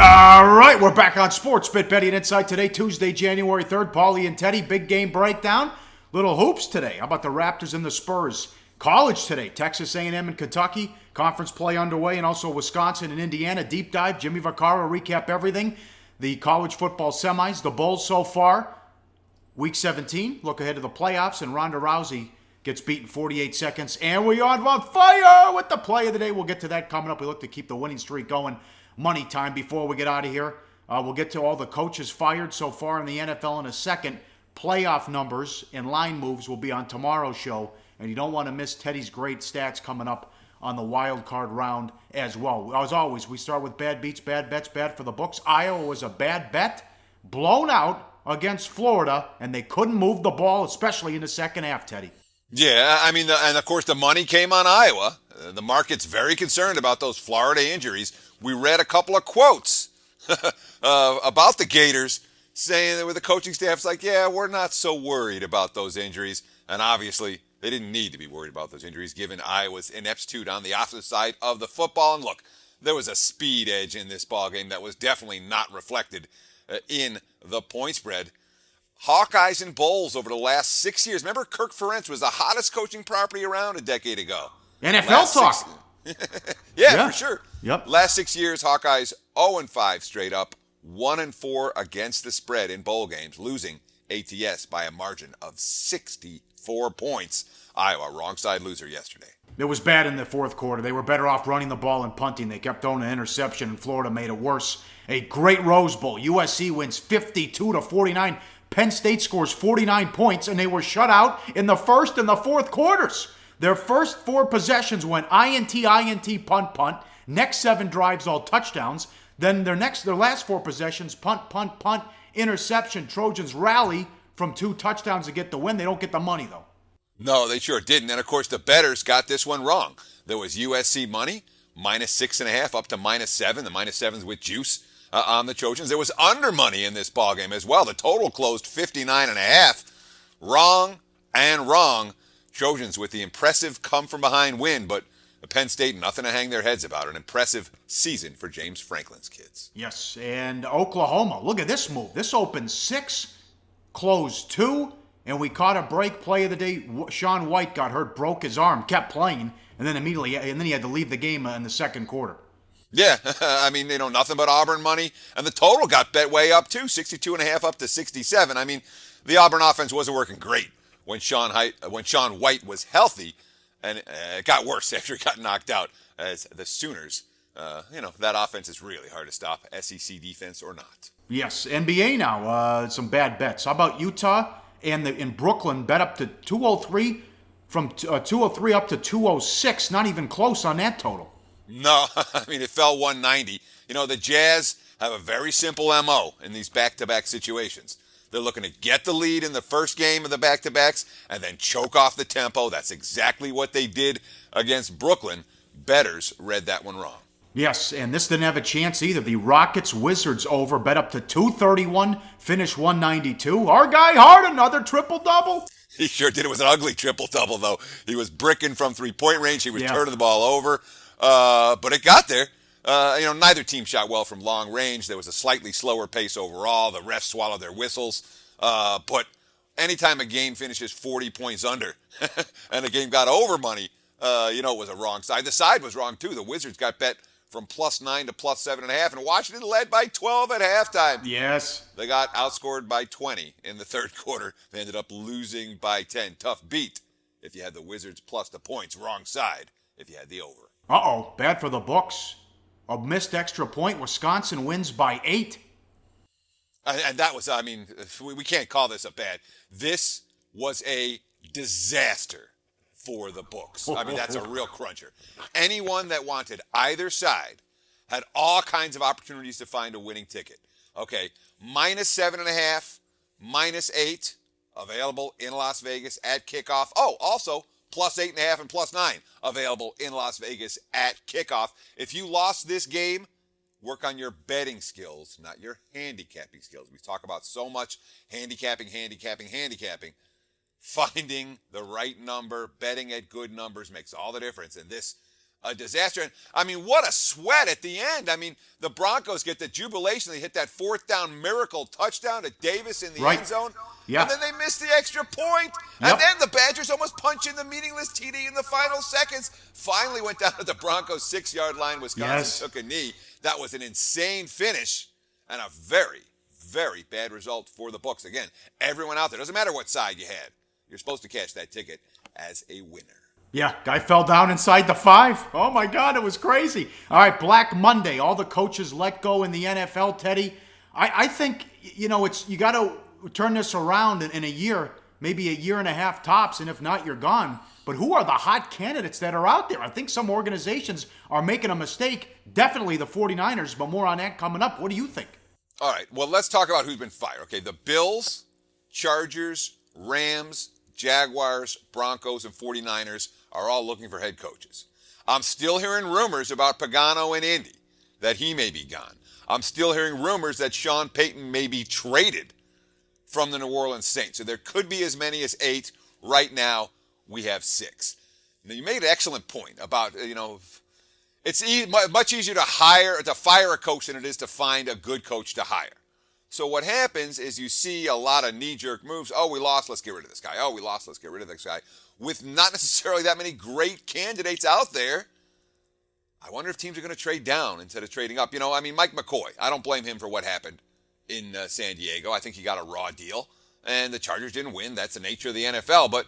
All right, we're back on Sports Bit Betting Insight today, Tuesday, January 3rd. Pauly and Teddy, big game breakdown. Little hoops today. How about the Raptors and the Spurs? College today, Texas A&M and Kentucky. Conference play underway, and also Wisconsin and Indiana. Deep dive, Jimmy Vaccaro recap everything. The college football semis, the Bulls so far. Week 17, look ahead to the playoffs, and Ronda Rousey gets beaten 48 seconds. And we are on fire with the play of the day. We'll get to that coming up. We look to keep the winning streak going. Money time before we get out of here. We'll get to all the coaches fired so far in the NFL in a second. Playoff numbers and line moves will be on tomorrow's show. And you don't want to miss Teddy's great stats coming up on the wild card round as well. As always, we start with bad beats, bad bets, bad for the books. Iowa was a bad bet, blown out against Florida, and they couldn't move the ball, especially in the second half, Teddy. Yeah, I mean, and of course the money came on Iowa. The market's very concerned about those Florida injuries. We read a couple of quotes about the Gators saying that with the coaching staff's like, yeah, we're not so worried about those injuries. And obviously, they didn't need to be worried about those injuries given Iowa's ineptitude on the opposite side of the football. And look, there was a speed edge in this ballgame that was definitely not reflected in the point spread. Hawkeyes and Bulls over the last 6 years. Remember, Kirk Ferentz was the hottest coaching property around a decade ago. NFL talk. Yeah, for sure. Yep. Last 6 years, Hawkeyes 0-5 straight up, 1-4 against the spread in bowl games, losing ATS by a margin of 64 points. Iowa, wrong side loser yesterday. It was bad in the fourth quarter. They were better off running the ball and punting. They kept throwing an interception, and Florida made it worse. A great Rose Bowl. USC wins 52-49. Penn State scores 49 points, and they were shut out in the first and the fourth quarters. Their first four possessions went INT, punt. Next 7 drives, all touchdowns. Then their last 4 possessions, punt, interception. Trojans rally from 2 touchdowns to get the win. They don't get the money, though. No, they sure didn't. And, of course, the bettors got this one wrong. There was USC money, -6.5 up to -7. The -7's with juice on the Trojans. There was under money in this ballgame as well. The total closed 59.5. Wrong and wrong. Trojans with the impressive come-from-behind win, but Penn State, nothing to hang their heads about. An impressive season for James Franklin's kids. Yes, and Oklahoma, look at this move. This opened 6, closed 2, and we caught a break play of the day. Sean White got hurt, broke his arm, kept playing, and then he had to leave the game in the second quarter. Yeah, I mean, nothing but Auburn money, and the total got bet way up too, 62.5 up to 67. I mean, the Auburn offense wasn't working great when Sean White was healthy, and it got worse after he got knocked out as the Sooners. That offense is really hard to stop, SEC defense or not. Yes, NBA now, some bad bets. How about Utah and in Brooklyn bet up to 203, from 203 up to 206, not even close on that total. No, I mean, it fell 190. The Jazz have a very simple MO in these back-to-back situations. They're looking to get the lead in the first game of the back-to-backs and then choke off the tempo. That's exactly what they did against Brooklyn. Bettors read that one wrong. Yes, and this didn't have a chance either. The Rockets-Wizards over, bet up to 231, finished 192. Our guy Hart, another triple-double. He sure did. It was an ugly triple-double, though. He was bricking from three-point range. He was turning the ball over, but it got there. Neither team shot well from long range. There was a slightly slower pace overall. The refs swallowed their whistles. But anytime a game finishes 40 points under and the game got over money, it was a wrong side. The side was wrong, too. The Wizards got bet from +9 to +7.5, and Washington led by 12 at halftime. Yes. They got outscored by 20 in the third quarter. They ended up losing by 10. Tough beat if you had the Wizards plus the points. Wrong side if you had the over. Uh-oh, bad for the books. A missed extra point. Wisconsin wins by 8. And that was, we can't call this a bad. This was a disaster for the books. I mean, that's a real cruncher. Anyone that wanted either side had all kinds of opportunities to find a winning ticket. Okay, -7.5, -8, available in Las Vegas at kickoff. Oh, also, +8.5 and +9 available in Las Vegas at kickoff. If you lost this game, work on your betting skills, not your handicapping skills. We talk about so much handicapping. Finding the right number, betting at good numbers makes all the difference. And this, a disaster. And I mean, what a sweat at the end. I mean, the Broncos get the jubilation. They hit that fourth down miracle touchdown to Davis in the end zone. Yeah. And then they missed the extra point. Yep. And then the Badgers almost punch in the meaningless TD in the final seconds. Finally went down to the Broncos' 6-yard line. Wisconsin took a knee. That was an insane finish and a very, very bad result for the books. Again, everyone out there, doesn't matter what side you had, you're supposed to cash that ticket as a winner. Yeah, guy fell down inside the 5. Oh, my God, it was crazy. All right, Black Monday. All the coaches let go in the NFL, Teddy. I think, you got to turn this around in a year, maybe a year and a half tops, and if not, you're gone. But who are the hot candidates that are out there? I think some organizations are making a mistake. Definitely the 49ers, but more on that coming up. What do you think? All right, well, let's talk about who's been fired. Okay, the Bills, Chargers, Rams, Jaguars, Broncos, and 49ers are all looking for head coaches. I'm still hearing rumors about Pagano in Indy, that he may be gone. I'm still hearing rumors that Sean Payton may be traded from the New Orleans Saints. So there could be as many as 8. Right now, we have 6. Now, you made an excellent point about, it's much easier to fire a coach than it is to find a good coach to hire. So what happens is you see a lot of knee-jerk moves. Oh, we lost, let's get rid of this guy. Oh, we lost, let's get rid of this guy. With not necessarily that many great candidates out there, I wonder if teams are going to trade down instead of trading up. Mike McCoy, I don't blame him for what happened in San Diego. I think he got a raw deal, and the Chargers didn't win. That's the nature of the NFL, but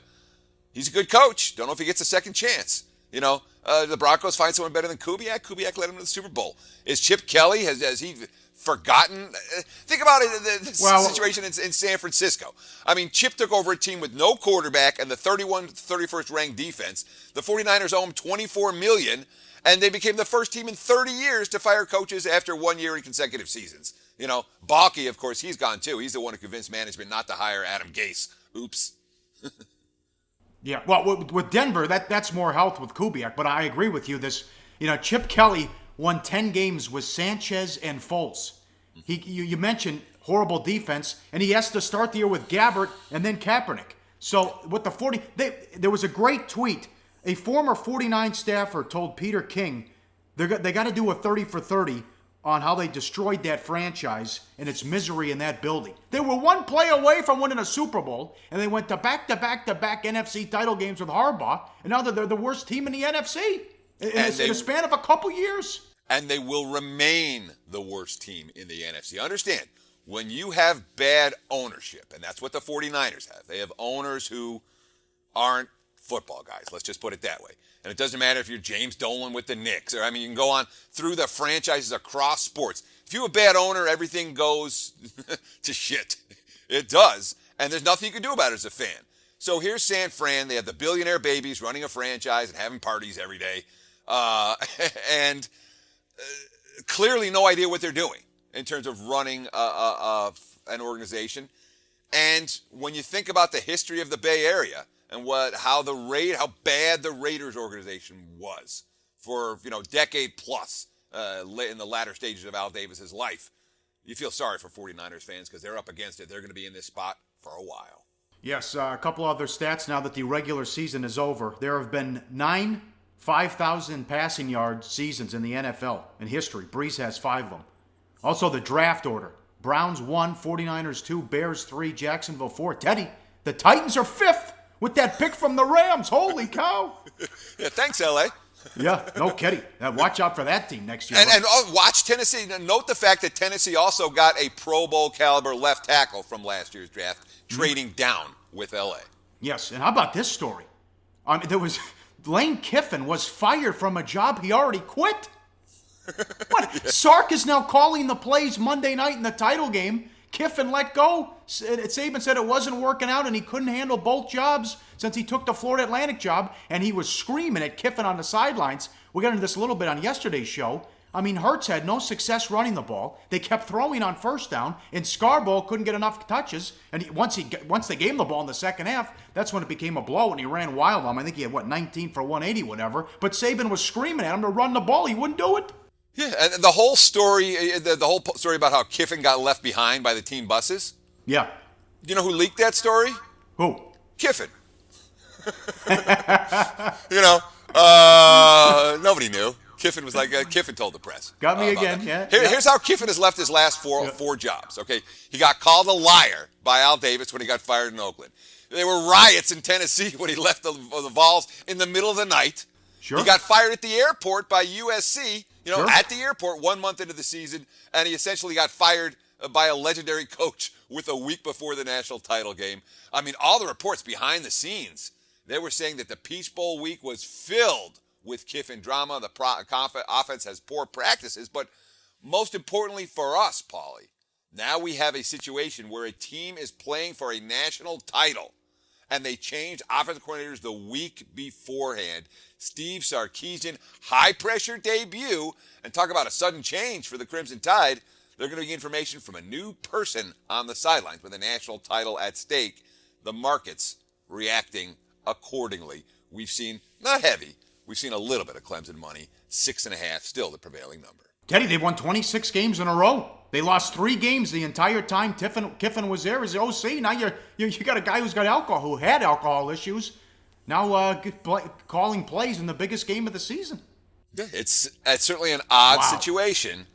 he's a good coach. Don't know if he gets a second chance. The Broncos find someone better than Kubiak. Kubiak led him to the Super Bowl. Is Chip Kelly, has he forgotten? Think about it, the situation in San Francisco. I mean, Chip took over a team with no quarterback and the 31st ranked defense. The 49ers owe him $24 million, and they became the first team in 30 years to fire coaches after 1 year in consecutive seasons. Balky, of course, he's gone too. He's the one who convinced management not to hire Adam Gase. Oops. Yeah, well, with Denver, that's more health with Kubiak, but I agree with you. Chip Kelly won 10 games with Sanchez and Foles. You mentioned horrible defense, and he has to start the year with Gabbert and then Kaepernick. So with the there was a great tweet. A former 49 staffer told Peter King they got to do a 30 for 30 on how they destroyed that franchise and its misery in that building. They were one play away from winning a Super Bowl, and they went to back-to-back-to-back NFC title games with Harbaugh, and now they're the worst team in the NFC in a span of a couple years. And they will remain the worst team in the NFC. Understand, when you have bad ownership, and that's what the 49ers have, they have owners who aren't football guys. Let's just put it that way. And it doesn't matter if you're James Dolan with the Knicks, or you can go on through the franchises across sports. If you're a bad owner, everything goes to shit. It does. And there's nothing you can do about it as a fan. So here's San Fran. They have the billionaire babies running a franchise and having parties every day. And clearly no idea what they're doing in terms of running an organization. And when you think about the history of the Bay Area and how bad the Raiders organization was for decade plus in the latter stages of Al Davis's life, you feel sorry for 49ers fans because they're up against it. They're going to be in this spot for a while. Yes, a couple other stats now that the regular season is over. There have been 9 5,000 passing yard seasons in the NFL in history. Breeze has 5 of them. Also, the draft order. Browns 1, 49ers 2, Bears 3, Jacksonville 4. Teddy, the Titans are 5th with that pick from the Rams. Holy cow. Yeah, thanks, L.A. Yeah, no kidding. Now watch out for that team next year. And watch Tennessee. Note the fact that Tennessee also got a Pro Bowl caliber left tackle from last year's draft, trading down with L.A. Yes, and how about this story? Lane Kiffin was fired from a job he already quit. What? Yeah. Sark is now calling the plays Monday night in the title game. Kiffin let go. Saban said it wasn't working out and he couldn't handle both jobs since he took the Florida Atlantic job, and he was screaming at Kiffin on the sidelines. We got into this a little bit on yesterday's show. Hurts had no success running the ball. They kept throwing on first down, and Scarborough couldn't get enough touches. And once they gave him the ball in the second half, that's when it became a blow, and he ran wild on him. I think he had, 19 for 180, whatever. But Saban was screaming at him to run the ball. He wouldn't do it. Yeah, and the whole story about how Kiffin got left behind by the team buses. Yeah. You know who leaked that story? Who? Kiffin. Nobody knew. Kiffin was like, Kiffin told the press. Got me again, that. yeah. Here's how Kiffin has left his last four jobs, okay? He got called a liar by Al Davis when he got fired in Oakland. There were riots in Tennessee when he left the Vols in the middle of the night. Sure. He got fired at the airport by USC, Sure. at the airport 1 month into the season, and he essentially got fired by a legendary coach with a week before the national title game. I mean, all the reports behind the scenes, they were saying that the Peach Bowl week was filled with Kiffin drama. The offense has poor practices, but most importantly for us, Pauly, now we have a situation where a team is playing for a national title, and they changed offensive coordinators the week beforehand. Steve Sarkisian, high-pressure debut, and talk about a sudden change for the Crimson Tide. They're going to get information from a new person on the sidelines with a national title at stake. The market's reacting accordingly. We've seen, not heavy, we've seen a little bit of Clemson money, 6.5, still the prevailing number. Teddy, they've won 26 games in a row. They lost 3 games the entire time Kiffin was there as the OC. Now you got a guy who had alcohol issues, now calling plays in the biggest game of the season. Yeah, it's certainly an odd situation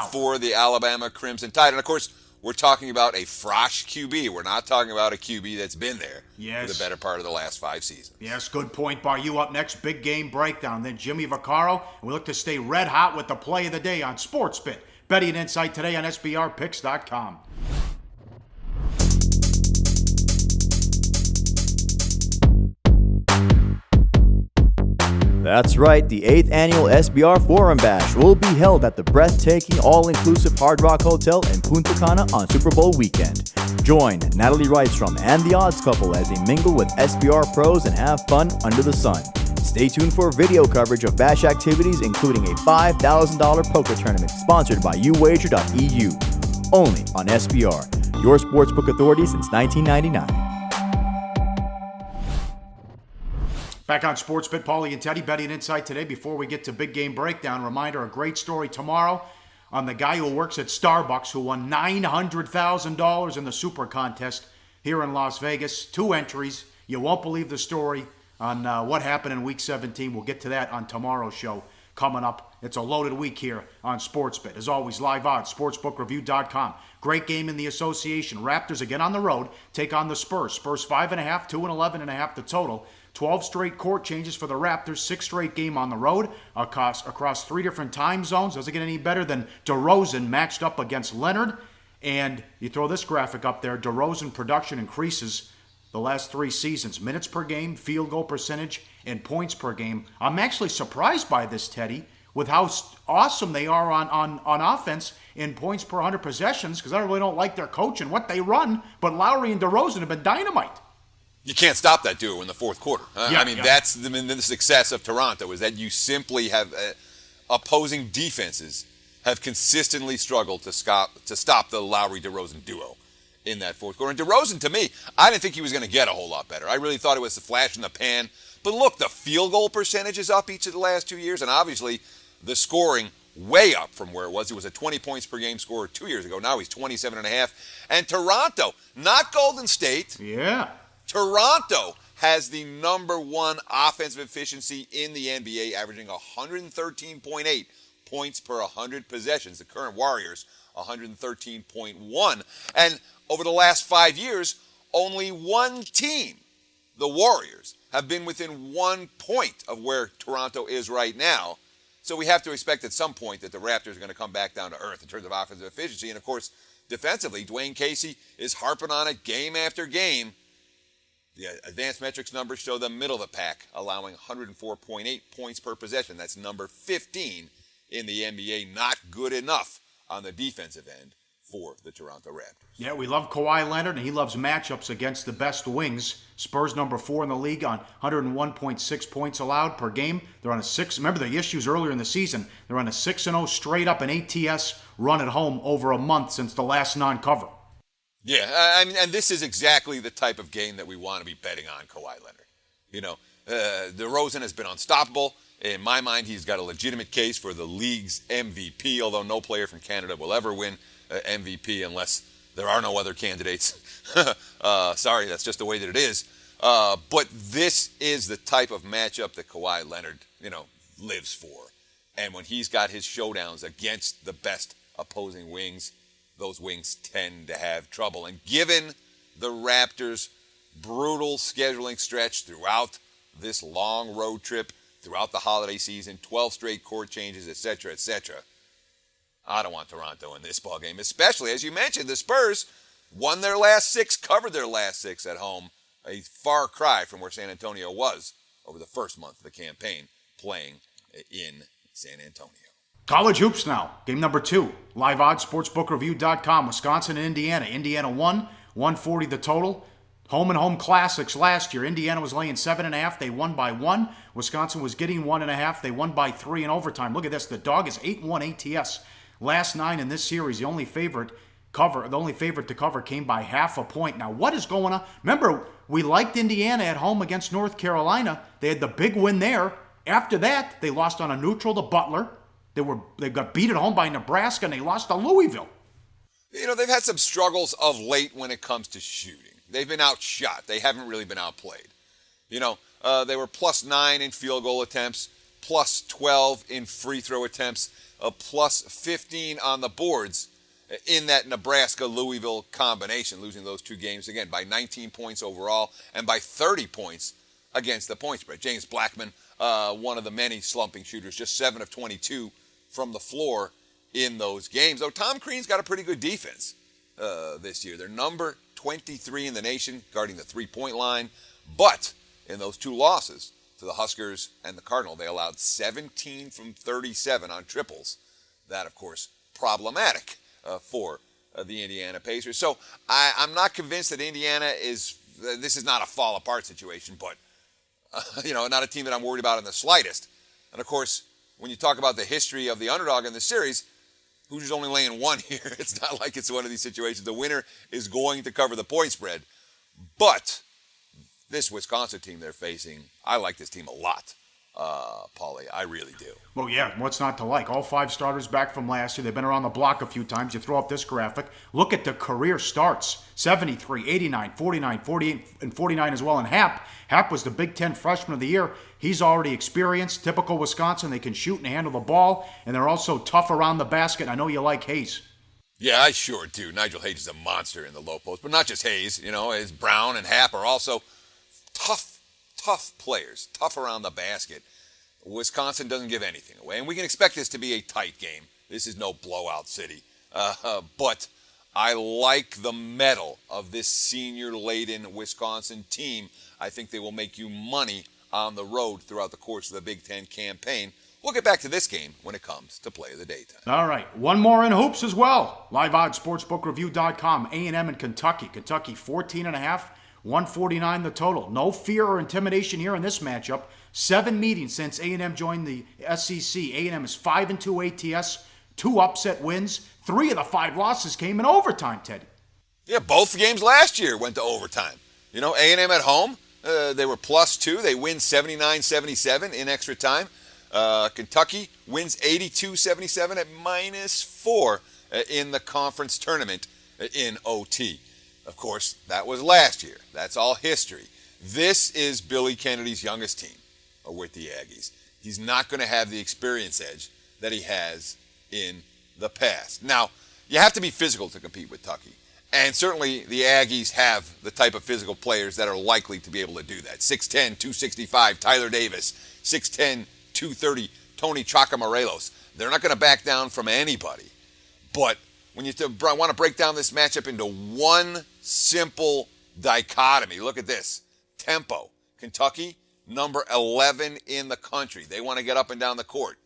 for the Alabama Crimson Tide. And, of course, we're talking about a Frosh QB. We're not talking about a QB that's been there for the better part of the last 5 seasons. Yes, good point, Bar. You up next, big game breakdown. Then Jimmy Vaccaro, and we look to stay red hot with the play of the day on SportsBit. Betting and Insight today on SBRPicks.com. That's right, the 8th annual SBR Forum Bash will be held at the breathtaking all-inclusive Hard Rock Hotel in Punta Cana on Super Bowl weekend. Join Natalie Rydstrom and the Odds Couple as they mingle with SBR pros and have fun under the sun. Stay tuned for video coverage of Bash activities, including a $5,000 poker tournament sponsored by uwager.eu. Only on SBR, your sportsbook authority since 1999. Back on SportsBit, Pauly and Teddy, Betting Insight today. Before we get to big game breakdown, reminder, a great story tomorrow on the guy who works at Starbucks who won $900,000 in the Super Contest here in Las Vegas. 2 entries. You won't believe the story on what happened in Week 17. We'll get to that on tomorrow's show coming up. It's a loaded week here on SportsBit. As always, live odds, sportsbookreview.com. Great game in the association. Raptors again on the road take on the Spurs. Spurs 5.5, 2-11.5 the total. 12 straight court changes for the Raptors, 6 straight game on the road across 3 different time zones. Doesn't get any better than DeRozan matched up against Leonard. And you throw this graphic up there, DeRozan production increases the last 3 seasons. Minutes per game, field goal percentage, and points per game. I'm actually surprised by this, Teddy, with how awesome they are on offense in points per 100 possessions, because I really don't like their coach and what they run, but Lowry and DeRozan have been dynamite. You can't stop that duo in the fourth quarter. That's the success of Toronto, is that you simply have opposing defenses have consistently struggled to stop the Lowry-DeRozan duo in that fourth quarter. And DeRozan, to me, I didn't think he was going to get a whole lot better. I really thought it was a flash in the pan. But look, the field goal percentage is up each of the last 2 years, and obviously the scoring way up from where it was. He was a 20 points per game scorer 2 years ago. Now he's 27.5. And Toronto, not Golden State. Yeah. Toronto has the number 1 offensive efficiency in the NBA, averaging 113.8 points per 100 possessions. The current Warriors, 113.1. And over the last 5 years, only one team, the Warriors, have been within 1 point of where Toronto is right now. So we have to expect at some point that the Raptors are going to come back down to earth in terms of offensive efficiency. And, of course, defensively, Dwayne Casey is harping on it game after game. The advanced metrics numbers show them middle of the pack, allowing 104.8 points per possession. That's number 15 in the NBA. Not good enough on the defensive end for the Toronto Raptors. Yeah, we love Kawhi Leonard, and he loves matchups against the best wings. Spurs number 4 in the league on 101.6 points allowed per game. They're on a 6. Remember the issues earlier in the season. They're on a 6-0 straight up an ATS run at home over a month since the last non-cover. Yeah, I mean, and this is exactly the type of game that we want to be betting on Kawhi Leonard. You know, DeRozan has been unstoppable. In my mind, he's got a legitimate case for the league's MVP, although no player from Canada will ever win MVP unless there are no other candidates. Sorry, that's just the way that it is. But this is the type of matchup that Kawhi Leonard, lives for. And when he's got his showdowns against the best opposing wings, those wings tend to have trouble. And given the Raptors' brutal scheduling stretch throughout this long road trip, throughout the holiday season, 12 straight court changes, etc., etc., I don't want Toronto in this ballgame, especially, as you mentioned, the Spurs won their last 6, covered their last 6 at home, a far cry from where San Antonio was over the first month of the campaign, playing in San Antonio. College hoops now. Game number 2. Live odds, sportsbookreview.com. Wisconsin and Indiana. Indiana won, 140 the total. Home and home classics last year. Indiana was laying 7.5. They won by 1. Wisconsin was getting 1.5. They won by 3 in overtime. Look at this. The dog is 8-1 ATS. Last 9 in this series. The only favorite to cover came by half a point. Now, what is going on? Remember, we liked Indiana at home against North Carolina. They had the big win there. After that, they lost on a neutral to Butler. They got beat at home by Nebraska, and they lost to Louisville. They've had some struggles of late when it comes to shooting. They've been outshot. They haven't really been outplayed. They were +9 in field goal attempts, +12 in free throw attempts, +15 on the boards in that Nebraska-Louisville combination, losing those 2 games, again, by 19 points overall and by 30 points against the point spread. James Blackman, one of the many slumping shooters, just 7 of 22 from the floor in those games. Though Tom Crean's got a pretty good defense this year. They're number 23 in the nation, guarding the three-point line. But in those 2 losses to the Huskers and the Cardinal, they allowed 17 from 37 on triples. That, of course, problematic for the Indiana Pacers. So I'm not convinced that Indiana this is not a fall-apart situation, but, not a team that I'm worried about in the slightest. And, of course, when you talk about the history of the underdog in the series, Hoosiers only laying 1 here. It's not like it's one of these situations. The winner is going to cover the point spread. But this Wisconsin team they're facing, I like this team a lot, Pauly. I really do. Well, yeah, what's not to like? All 5 starters back from last year. They've been around the block a few times. You throw up this graphic. Look at the career starts. 73, 89, 49, 48, and 49 as well. And Happ was the Big Ten Freshman of the Year. He's already experienced. Typical Wisconsin. They can shoot and handle the ball. And they're also tough around the basket. I know you like Hayes. Yeah, I sure do. Nigel Hayes is a monster in the low post. But not just Hayes. As Brown and Happ are also tough players. Tough around the basket. Wisconsin doesn't give anything away. And we can expect this to be a tight game. This is no blowout city. But I like the mettle of this senior-laden Wisconsin team. I think they will make you money on the road throughout the course of the Big Ten campaign. We'll get back to this game when it comes to play of the daytime. All right, one more in hoops as well. Live odds, sportsbookreview.com. A&M and Kentucky. Kentucky 14.5, 149 the total. No fear or intimidation here in this matchup. 7 meetings since A&M joined the SEC. A&M is 5-2 ATS, 2 upset wins. 3 of the 5 losses came in overtime, Teddy. Yeah, both games last year went to overtime. A&M at home, they were +2. They win 79-77 in extra time. Kentucky wins 82-77 at -4 in the conference tournament in OT. Of course, that was last year. That's all history. This is Billy Kennedy's youngest team with the Aggies. He's not going to have the experience edge that he has in the past. Now, you have to be physical to compete with Tucky. And certainly the Aggies have the type of physical players that are likely to be able to do that. 6'10", 265, Tyler Davis. 6'10", 230, Tony Chakamorelos. They're not going to back down from anybody. But when you want to break down this matchup into one simple dichotomy, look at this. Tempo. Kentucky, number 11 in the country. They want to get up and down the court.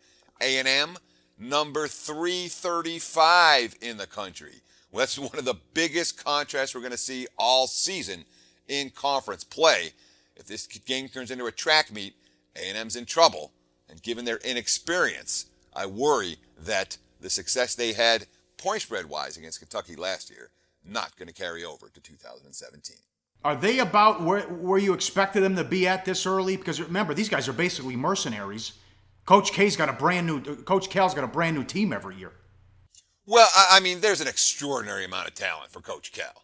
A&M, number 335 in the country. Well, that's one of the biggest contrasts we're going to see all season in conference play. If this game turns into a track meet, A&M's in trouble. And given their inexperience, I worry that the success they had point spread-wise against Kentucky last year, not going to carry over to 2017. Are they about where you expected them to be at this early? Because remember, these guys are basically mercenaries. Coach Cal's got a brand new team every year. Well, I mean, there's an extraordinary amount of talent for Coach Cal.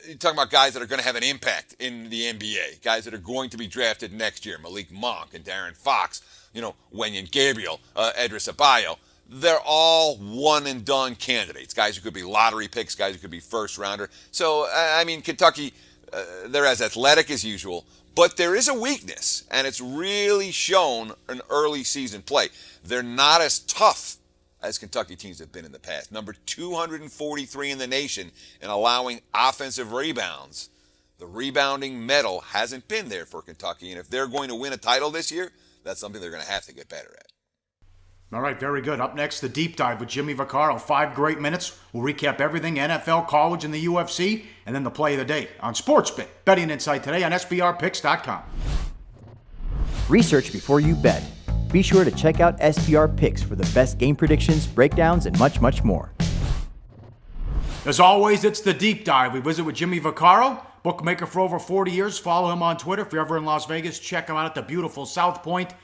you're talking about guys that are going to have an impact in the NBA, guys that are going to be drafted next year, Malik Monk and Darren Fox, Wenyan Gabriel, Edris Abayo. They're all one-and-done candidates, guys who could be lottery picks, guys who could be first-rounder. So, Kentucky, they're as athletic as usual, but there is a weakness, and it's really shown in early season play. They're not as tough as Kentucky teams have been in the past. Number 243 in the nation in allowing offensive rebounds. The rebounding medal hasn't been there for Kentucky, and if they're going to win a title this year, that's something they're going to have to get better at. All right, very good. Up next, the deep dive with Jimmy Vaccaro. 5 great minutes. We'll recap everything, NFL, college, and the UFC, and then the play of the day on SportsBit. Betting Insight today on SBRPicks.com. Research before you bet. Be sure to check out SBR Picks for the best game predictions, breakdowns, and much, much more. As always, it's the deep dive. We visit with Jimmy Vaccaro, bookmaker for over 40 years. Follow him on Twitter. If you're ever in Las Vegas, check him out at the beautiful South Point.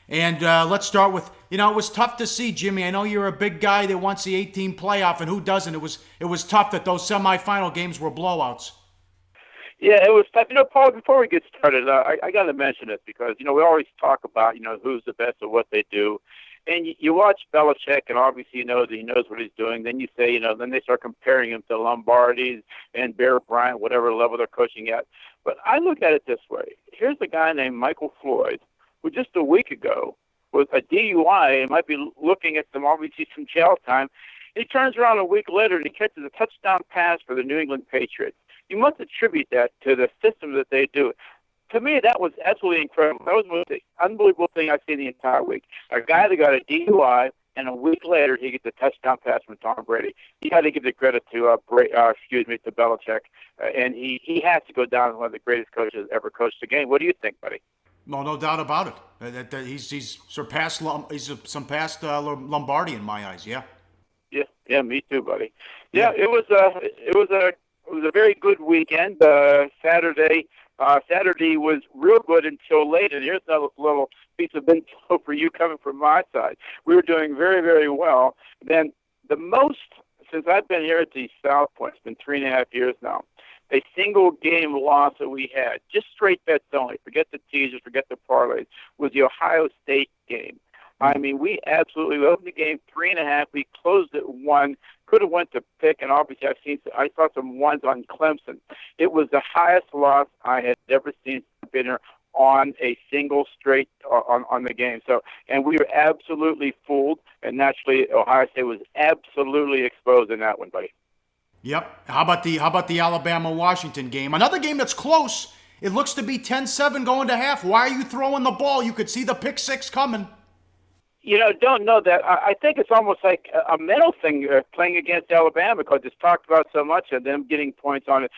And let's start with, it was tough to see, Jimmy. I know you're a big guy that wants the 18 playoff, and who doesn't? It was tough that those semifinal games were blowouts. Yeah, it was tough. Paul, before we get started, I got to mention it because, we always talk about, who's the best at what they do. And you watch Belichick, and obviously you know that he knows what he's doing. Then you say, then they start comparing him to Lombardi and Bear Bryant, whatever level they're coaching at. But I look at it this way. Here's a guy named Michael Floyd, who just a week ago was a DUI and might be looking at obviously some jail time. He turns around a week later and he catches a touchdown pass for the New England Patriots. You must attribute that to the system that they do. To me, that was absolutely incredible. That was the most unbelievable thing I've seen the entire week. A guy that got a DUI, and a week later he gets a touchdown pass from Tom Brady. You got to give the credit to Belichick, and he has to go down as one of the greatest coaches ever coached the game. What do you think, buddy? No doubt about it. He's surpassed Lombardi in my eyes. Yeah. Yeah, me too, buddy. Yeah, it was a very good weekend. Saturday was real good until late, and here's a little piece of info for you coming from my side. We were doing very, very well. Then the most, since I've been here at the South Point, it's been 3.5 years now, a single game loss that we had, just straight bets only, forget the teasers, forget the parlays, was the Ohio State game. I mean, we opened the game 3.5. We closed at 1. Could have went to pick, and obviously I saw some ones on Clemson. It was the highest loss I had ever seen Bitter on a single straight on the game. So, and we were absolutely fooled, and naturally Ohio State was absolutely exposed in that one, buddy. Yep. How about the Alabama-Washington game? Another game that's close. It looks to be 10-7 going to half. Why are you throwing the ball? You could see the pick six coming. Don't know that. I think it's almost like a mental thing playing against Alabama because it's talked about so much of them getting points on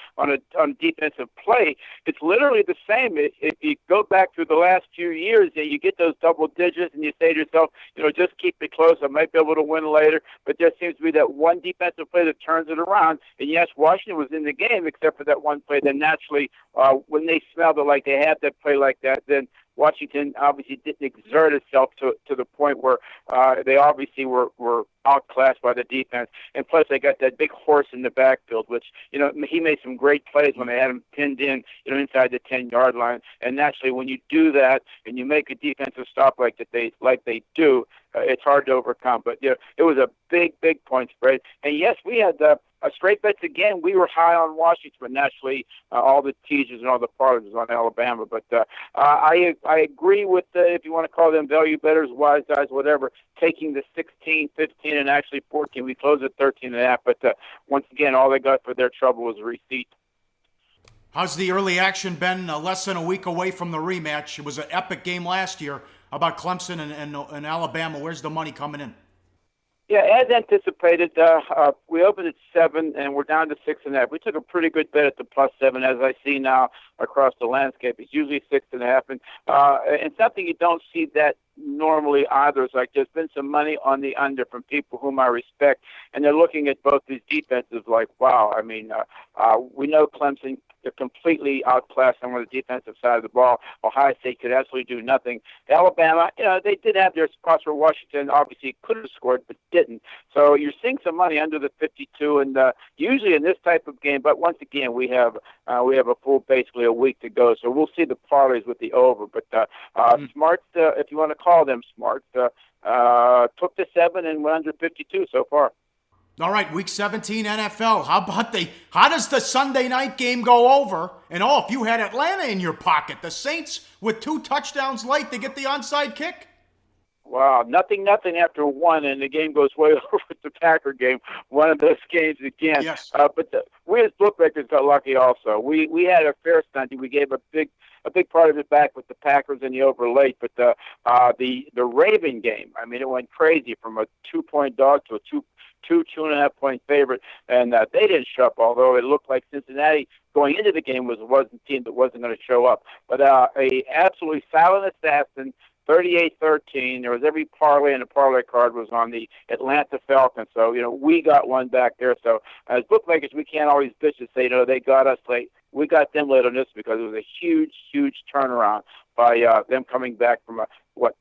defensive play. It's literally the same. If you go back through the last few years, you get those double digits and you say to yourself, just keep it close. I might be able to win later. But there seems to be that one defensive play that turns it around. And yes, Washington was in the game except for that one play. Then naturally, when they smelled it like they had that play like that, then Washington obviously didn't exert itself to the point where they obviously were outclassed by the defense. And plus, they got that big horse in the backfield, which, he made some great plays when they had him pinned in, inside the 10-yard line. And naturally, when you do that and you make a defensive stop like they do, it's hard to overcome. But, it was a big point spread. And, yes, we had straight bets again. We were high on Washington, but naturally all the teasers and all the parlays was on Alabama. But I agree with, if you want to call them value bettors, wise guys, whatever, taking the 16, 15, and actually 14. We closed at 13.5. But once again, all they got for their trouble was a receipt. How's the early action been less than a week away from the rematch? It was an epic game last year. How about Clemson and Alabama? Where's the money coming in? Yeah, as anticipated, we opened at 7 and we're down to 6.5. We took a pretty good bet at the +7, as I see now across the landscape. It's usually 6.5, and something you don't see that normally either. It's like there's been some money on the under from people whom I respect, and they're looking at both these defenses like, wow. I mean, we know Clemson they're completely outclassed on the defensive side of the ball. Ohio State could absolutely do nothing. Alabama, they did have their spots where Washington obviously could have scored but didn't. So you're seeing some money under the 52, and usually in this type of game. But once again, we have a full basically a week to go, so we'll see the parlays with the over. But smart, if you want to call them smart, took the 7 and went under 52 so far. All right, Week 17 NFL. How does the Sunday night game go over? And if you had Atlanta in your pocket, the Saints with 2 touchdowns late, they get the onside kick? Wow, nothing after 1, and the game goes way over with the Packer game. One of those games again. Yes. But we as bookmakers got lucky also. We had a fair Sunday. We gave a big part of it back with the Packers and the over late. But the Raven game, I mean, it went crazy from a 2-point dog to a 2.5 point favorite, and they didn't show up. Although it looked like Cincinnati going into the game wasn't a team that wasn't going to show up. But a absolutely silent assassin. 38-13. There was every parlay, and the parlay card was on the Atlanta Falcons. So, we got one back there. So, as bookmakers, we can't always bitch and say, they got us late. We got them late on this because it was a huge, huge turnaround by them coming back from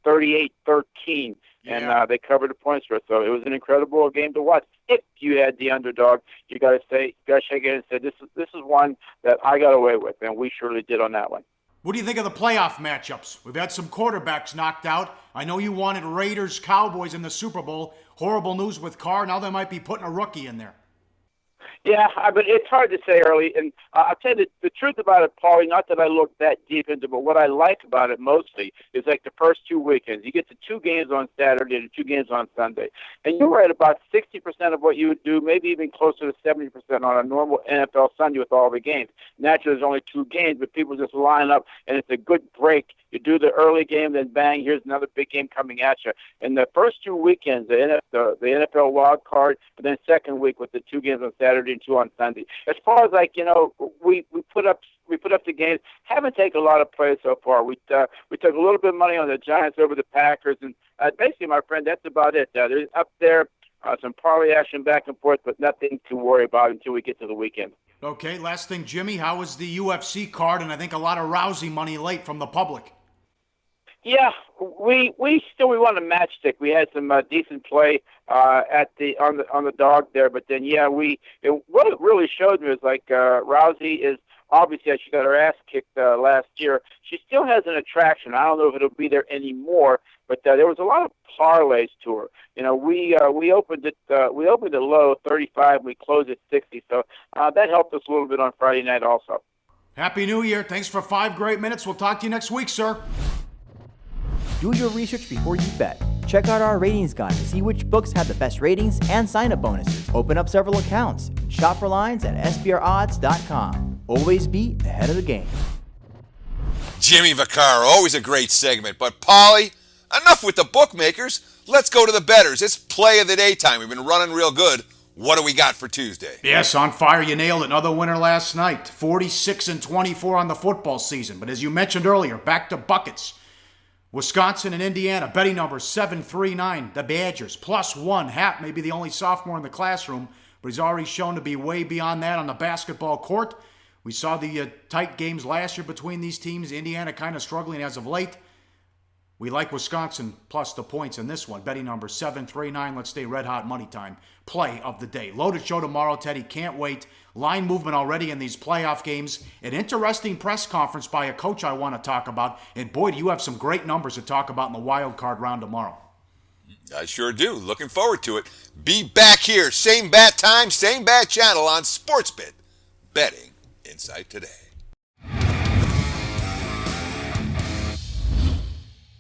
38-13. And they covered the points for us. So it was an incredible game to watch. If you had the underdog, you got to shake it and say, this is one that I got away with, and we surely did on that one. What do you think of the playoff matchups? We've had some quarterbacks knocked out. I know you wanted Raiders, Cowboys in the Super Bowl. Horrible news with Carr. Now they might be putting a rookie in there. Yeah, but it's hard to say early. And I'll tell you the truth about it, Paulie, not that I look that deep into it, but what I like about it mostly is like the first 2 weekends. You get the 2 games on Saturday and 2 games on Sunday. And you're at about 60% of what you would do, maybe even closer to 70% on a normal NFL Sunday with all the games. Naturally, there's only 2 games, but people just line up, and it's a good break. You do the early game, then bang, here's another big game coming at you. And the first 2 weekends, the NFL wild card, and then second week with the 2 games on Saturday and 2 on Sunday. As far as we put up the games. Haven't taken a lot of plays so far. We took a little bit of money on the Giants over the Packers, and basically, my friend, that's about it. There's up there some parlay action back and forth, but nothing to worry about until we get to the weekend. Okay, last thing, Jimmy, how was the UFC card? And I think a lot of rousey money late from the public. Yeah, we want to matchstick. We had some decent play on the dog there, but then what it really showed me was Rousey is obviously she got her ass kicked last year. She still has an attraction. I don't know if it'll be there anymore, but there was a lot of parlays to her. We opened it low 35, we closed at 60, so that helped us a little bit on Friday night also. Happy New Year! Thanks for 5 great minutes. We'll talk to you next week, sir. Do your research before you bet. Check out our ratings guide to see which books have the best ratings and sign-up bonuses. Open up several accounts. Shop for lines at sbrodds.com. Always be ahead of the game. Jimmy Vaccaro, always a great segment. But Pauly, enough with the bookmakers. Let's go to the bettors. It's play of the day time. We've been running real good. What do we got for Tuesday? Yes, on fire. You nailed it. Another winner last night. 46-24 on the football season. But as you mentioned earlier, back to buckets. Wisconsin and Indiana, betting number 739. The Badgers, +1. Hap may be the only sophomore in the classroom, but he's already shown to be way beyond that on the basketball court. We saw the tight games last year between these teams. Indiana kind of struggling as of late. We like Wisconsin plus the points in this one. Betting number 739. Let's stay red hot money time. Play of the day. Loaded show tomorrow, Teddy. Can't wait. Line movement already in these playoff games. An interesting press conference by a coach I want to talk about. And boy, do you have some great numbers to talk about in the wild card round tomorrow. I sure do. Looking forward to it. Be back here. Same bat time, same bat channel on Sportsbet. Betting Insight Today.